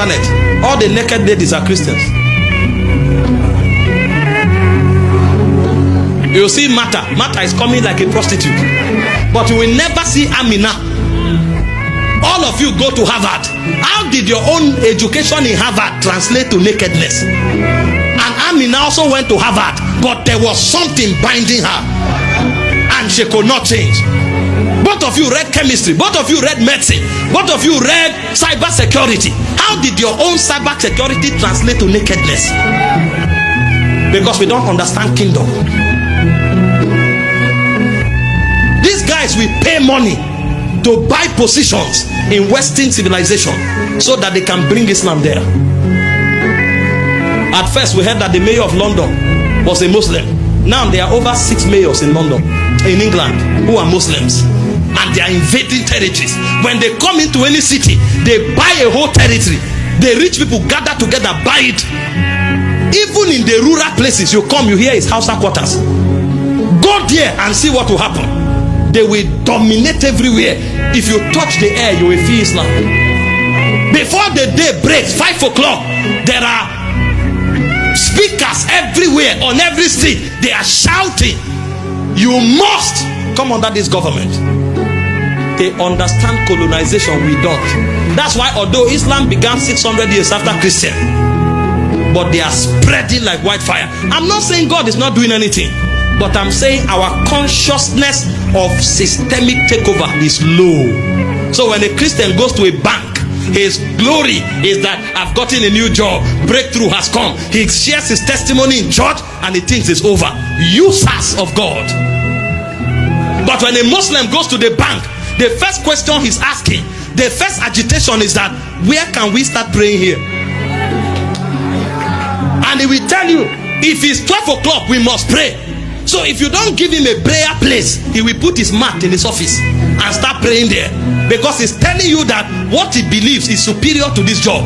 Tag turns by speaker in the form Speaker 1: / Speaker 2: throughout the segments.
Speaker 1: internet, all the naked ladies are Christians. You see Martha is coming like a prostitute, but you will never see Amina. All of you go to Harvard. How did your own education in Harvard translate to nakedness? And Amina also went to Harvard, but there was something binding her, and she could not change. Both of you read chemistry, both of you read medicine, both of you read cyber security. How did your own cyber security translate to nakedness? Because we don't understand kingdom. These guys will pay money to buy positions in Western civilization so that they can bring Islam there. At first we heard that the mayor of London was a Muslim. Now there are over 6 mayors in London, in England, who are Muslims, and they are invading territories. When they come into any city, they buy a whole territory. The rich people gather together, buy it. Even in the rural places, you come, you hear his house quarters. Go there and see what will happen. They will dominate everywhere. If you touch the air, you will feel Islam. Before the day breaks, 5 o'clock, there are speakers everywhere, on every street. They are shouting, you must come under this government. They understand colonization, we don't. That's why although Islam began 600 years after Christian, but they are spreading like wildfire. I'm not saying God is not doing anything, but I'm saying our consciousness of systemic takeover is low. So when a Christian goes to a bank, his glory is that I've gotten a new job, breakthrough has come. He shares his testimony in church and he thinks it's over. Users of God. But when a Muslim goes to the bank, the first question he's asking, the first agitation is that, where can we start praying here? And he will tell you, if it's 12 o'clock, we must pray. So if you don't give him a prayer place, he will put his mat in his office and start praying there, because he's telling you that what he believes is superior to this job.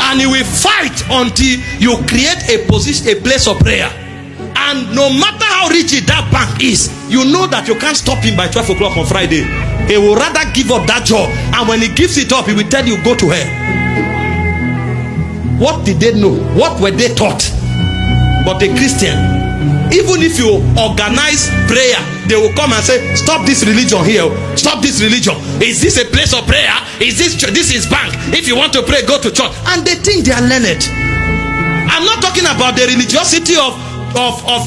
Speaker 1: And he will fight until you create a position, a place of prayer. And no matter how rich that bank is, you know that you can't stop him by 12 o'clock on Friday. He will rather give up that job, and when he gives it up, he will tell you, go to hell. What did they know? What were they taught? But the Christian, even if you organize prayer, they will come and say, stop this religion here, stop this religion. Is this a place of prayer? Is this is bank? If you want to pray, go to church. And they think they are learned. I'm not talking about the religiosity of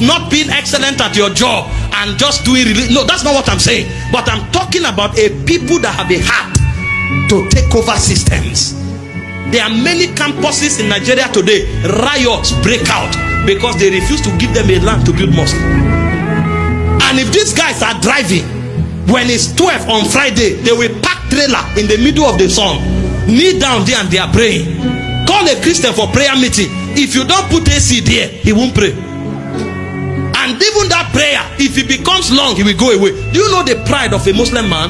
Speaker 1: not being excellent at your job and just doing religion. No, that's not what I'm saying. But I'm talking about a people that have a heart to take over systems. There are many campuses in Nigeria today, riots break out because they refuse to give them a land to build mosque. And if these guys are driving, when it's 12 on Friday, they will park trailer in the middle of the sun, kneel down there and they are praying. Call a Christian for prayer meeting. If you don't put AC there, he won't pray. And even that prayer, if it becomes long, he will go away. Do you know the pride of a Muslim man?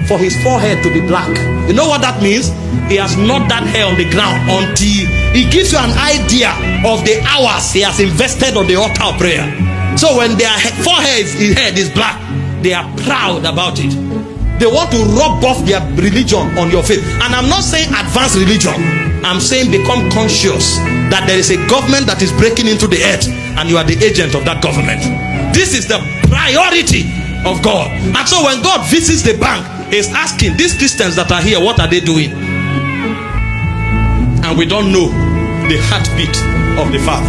Speaker 1: For his forehead to be black. You know what that means? He has not that hair on the ground until he gives you an idea of the hours he has invested on the altar of prayer. So when their forehead, his head is black, they are proud about it. They want to rub off their religion on your face. And I'm not saying advanced religion. I'm saying become conscious that there is a government that is breaking into the earth and you are the agent of that government. This is the priority of God. And so when God visits the bank, he's asking these Christians that are here, what are they doing? And we don't know the heartbeat of the Father.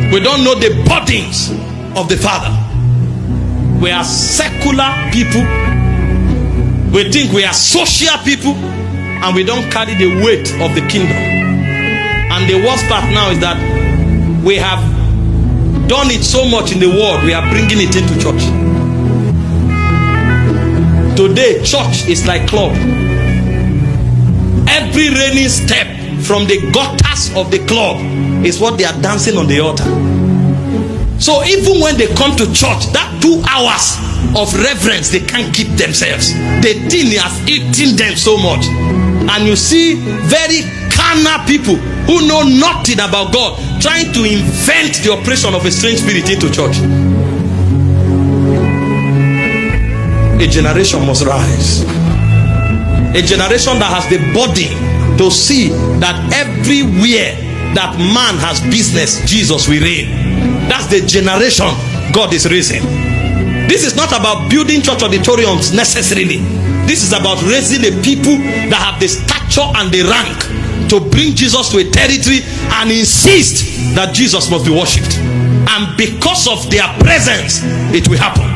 Speaker 1: We don't know the burdens of the Father. We are secular people. We think we are social people, and we don't carry the weight of the kingdom. And the worst part now is that we have done it so much in the world, we are bringing it into church. Today, church is like club. Every rainy step from the gutters of the club is what they are dancing on the altar. So even when they come to church, that 2 hours of reverence, they can't keep themselves. The thing has eaten them so much. And you see very carnal people who know nothing about God trying to invent the operation of a strange spirit into church. A generation must rise. A generation that has the burden to see that everywhere that man has business, Jesus will reign. That's the generation God is raising. This is not about building church auditoriums necessarily. This is about raising a people that have the stature and the rank to bring Jesus to a territory and insist that Jesus must be worshipped. And because of their presence, it will happen.